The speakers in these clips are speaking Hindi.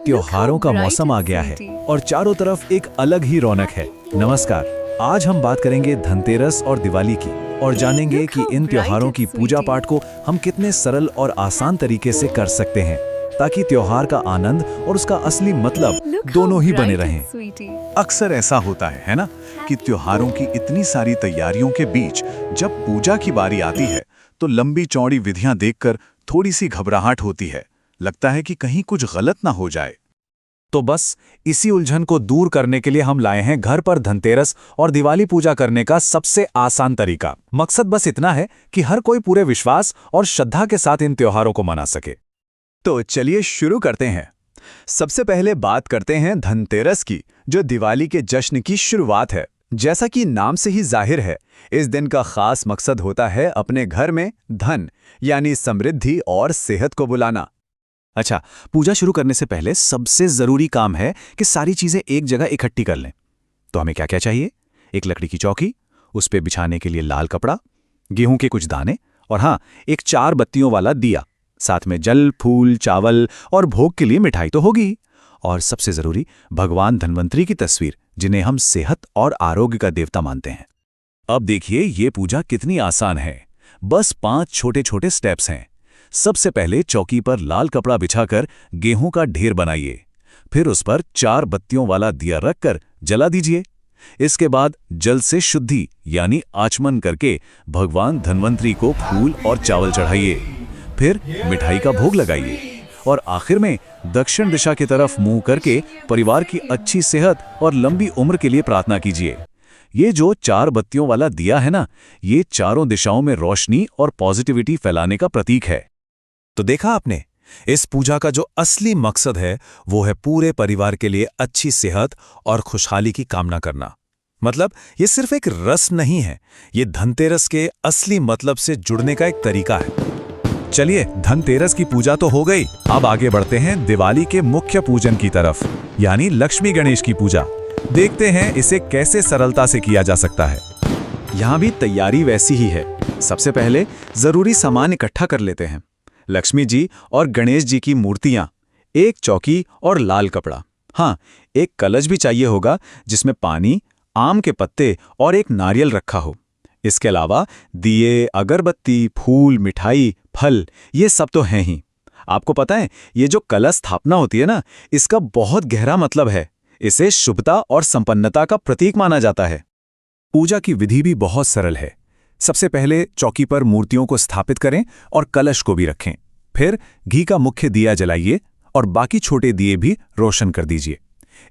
त्योहारों का मौसम आ गया है और चारों तरफ एक अलग ही रौनक है। नमस्कार, आज हम बात करेंगे धनतेरस और दिवाली की और जानेंगे कि इन त्योहारों की पूजा पाठ को हम कितने सरल और आसान तरीके से कर सकते हैं ताकि त्योहार का आनंद और उसका असली मतलब दोनों ही बने रहें। अक्सर ऐसा होता है ना, कि त्योहारों की इतनी सारी तैयारियों के बीच जब पूजा की बारी आती है तो लंबी चौड़ी विधियां देखकर थोड़ी सी घबराहट होती है। लगता है कि कहीं कुछ गलत ना हो जाए। तो बस इसी उलझन को दूर करने के लिए हम लाए हैं घर पर धनतेरस और दिवाली पूजा करने का सबसे आसान तरीका। मकसद बस इतना है कि हर कोई पूरे विश्वास और श्रद्धा के साथ इन त्योहारों को मना सके। तो चलिए शुरू करते हैं। सबसे पहले बात करते हैं धनतेरस की, जो दिवाली के जश्न की शुरुआत है। जैसा कि नाम से ही जाहिर है, इस दिन का खास मकसद होता है अपने घर में धन यानी समृद्धि और सेहत को बुलाना। अच्छा, पूजा शुरू करने से पहले सबसे जरूरी काम है कि सारी चीजें एक जगह इकट्ठी कर लें। तो हमें क्या क्या चाहिए? एक लकड़ी की चौकी, उस पे बिछाने के लिए लाल कपड़ा, गेहूं के कुछ दाने और हाँ, एक 4 बत्तियों वाला दिया। साथ में जल, फूल, चावल और भोग के लिए मिठाई तो होगी। और सबसे जरूरी भगवान धन्वंतरी की तस्वीर, जिन्हें हम सेहत और आरोग्य का देवता मानते हैं। अब देखिए ये पूजा कितनी आसान है। बस 5 छोटे छोटे स्टेप्स हैं। सबसे पहले चौकी पर लाल कपड़ा बिछाकर गेहूं का ढेर बनाइए। फिर उस पर 4 बत्तियों वाला दिया रखकर जला दीजिए। इसके बाद जल से शुद्धि यानी आचमन करके भगवान धन्वंतरी को फूल और चावल चढ़ाइए। फिर मिठाई का भोग लगाइए और आखिर में दक्षिण दिशा की तरफ मुंह करके परिवार की अच्छी सेहत और लंबी उम्र के लिए प्रार्थना कीजिए। ये जो 4 बत्तियों वाला दिया है ना, ये चारों दिशाओं में रोशनी और पॉजिटिविटी फैलाने का प्रतीक है। तो देखा आपने, इस पूजा का जो असली मकसद है वो है पूरे परिवार के लिए अच्छी सेहत और खुशहाली की कामना करना। मतलब ये सिर्फ एक रस्म नहीं है, ये धनतेरस के असली मतलब से जुड़ने का एक तरीका है। चलिए, धनतेरस की पूजा तो हो गई, अब आगे बढ़ते हैं दिवाली के मुख्य पूजन की तरफ, यानी लक्ष्मी गणेश की पूजा। देखते हैं इसे कैसे सरलता से किया जा सकता है। यहाँ भी तैयारी वैसी ही है। सबसे पहले जरूरी सामान इकट्ठा कर लेते हैं। लक्ष्मी जी और गणेश जी की मूर्तियां, एक चौकी और लाल कपड़ा। हाँ, एक कलश भी चाहिए होगा जिसमें पानी, आम के पत्ते और एक नारियल रखा हो। इसके अलावा दिए, अगरबत्ती, फूल, मिठाई, फल, ये सब तो हैं ही। आपको पता है, ये जो कलश स्थापना होती है ना, इसका बहुत गहरा मतलब है। इसे शुभता और संपन्नता का प्रतीक माना जाता है। पूजा की विधि भी बहुत सरल है। सबसे पहले चौकी पर मूर्तियों को स्थापित करें और कलश को भी रखें। फिर घी का मुख्य दिया जलाइए और बाकी छोटे दिए भी रोशन कर दीजिए।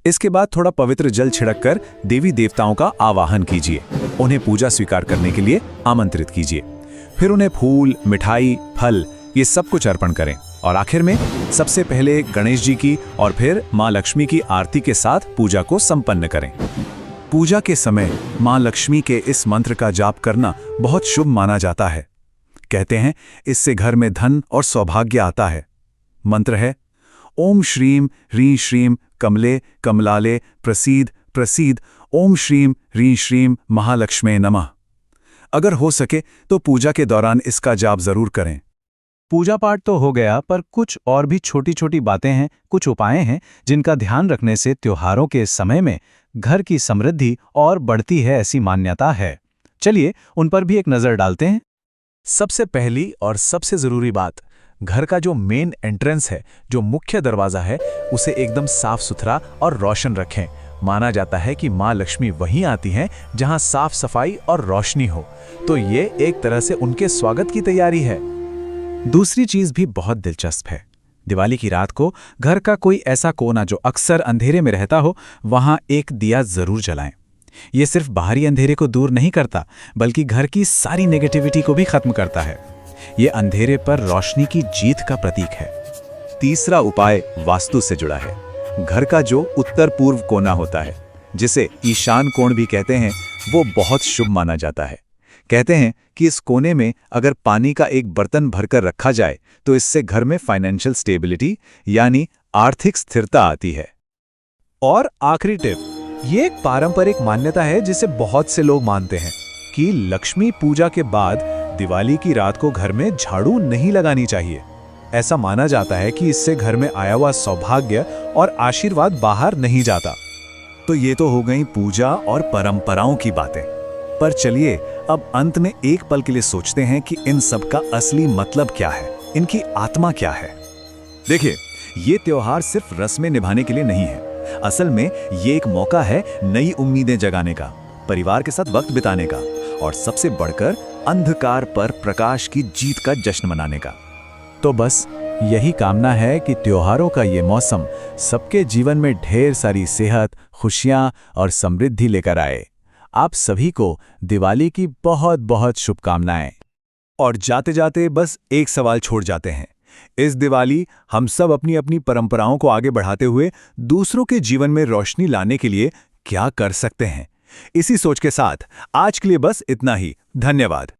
इसके बाद थोड़ा पवित्र जल छिड़ककर देवी देवताओं का आवाहन कीजिए। उन्हें पूजा स्वीकार करने के लिए आमंत्रित कीजिए। फिर उन्हें फूल, मिठाई, फल, ये सब कुछ अर्पण करें। और आखिर में सबसे पहले गणेश जी की और फिर माँ लक्ष्मी की आरती के साथ पूजा को संपन्न करें। पूजा के समय माँ लक्ष्मी के इस मंत्र का जाप करना बहुत शुभ माना जाता है। कहते हैं इससे घर में धन और सौभाग्य आता है। मंत्र है ओम श्रीं ह्रीं श्रीं कमले कमलाले प्रसीद प्रसीद ओम श्रीं ह्रीं श्रीं महालक्ष्मे नमः। अगर हो सके तो पूजा के दौरान इसका जाप जरूर करें। पूजा पाठ तो हो गया, पर कुछ और भी छोटी छोटी बातें हैं, कुछ उपाय हैं जिनका ध्यान रखने से त्योहारों के समय में घर की समृद्धि और बढ़ती है, ऐसी मान्यता है। चलिए उन पर भी एक नजर डालते हैं। सबसे पहली और सबसे जरूरी बात, घर का जो मेन एंट्रेंस है, जो मुख्य दरवाजा है, उसे एकदम साफ सुथरा और रोशन रखें। माना जाता है कि माँ लक्ष्मी वहीं आती हैं जहां साफ सफाई और रोशनी हो, तो ये एक तरह से उनके स्वागत की तैयारी है। दूसरी चीज भी बहुत दिलचस्प है। दिवाली की रात को घर का कोई ऐसा कोना जो अक्सर अंधेरे में रहता हो, वहां एक दिया जरूर जलाएं। ये सिर्फ बाहरी अंधेरे को दूर नहीं करता, बल्कि घर की सारी नेगेटिविटी को भी खत्म करता है। ये अंधेरे पर रोशनी की जीत का प्रतीक है। तीसरा उपाय वास्तु से जुड़ा है। घर का जो उत्तर पूर्व कोना होता है, जिसे ईशान कोण भी कहते हैं, वो बहुत शुभ माना जाता है। कहते हैं कि इस कोने में अगर पानी का एक बर्तन भरकर रखा जाए तो इससे घर में फाइनेंशियल स्टेबिलिटी यानी आर्थिक स्थिरता आती है। और आखिरी टिप, ये एक पारंपरिक मान्यता है जिसे बहुत से लोग मानते हैं कि लक्ष्मी पूजा के बाद दिवाली की रात को घर में झाड़ू नहीं लगानी चाहिए। ऐसा माना जाता है कि इससे घर में आया हुआ सौभाग्य और आशीर्वाद बाहर नहीं जाता। तो ये तो हो गई पूजा और परंपराओं की बातें। पर चलिए अब अंत में एक पल के लिए सोचते हैं कि इन सब का असली मतलब क्या है, इनकी आत्मा क्या है। देखिए, ये त्योहार सिर्फ रस्में निभाने के लिए नहीं है। असल में ये एक मौका है नई उम्मीदें जगाने का, परिवार के साथ वक्त बिताने का और सबसे बढ़कर अंधकार पर प्रकाश की जीत का जश्न मनाने का। तो बस यही कामना है कि त्योहारों का ये मौसम सबके जीवन में ढेर सारी सेहत, खुशियां और समृद्धि लेकर आए। आप सभी को दिवाली की बहुत बहुत शुभकामनाएं। और जाते जाते बस एक सवाल छोड़ जाते हैं। इस दिवाली हम सब अपनी अपनी परंपराओं को आगे बढ़ाते हुए दूसरों के जीवन में रोशनी लाने के लिए क्या कर सकते हैं? इसी सोच के साथ आज के लिए बस इतना ही। धन्यवाद।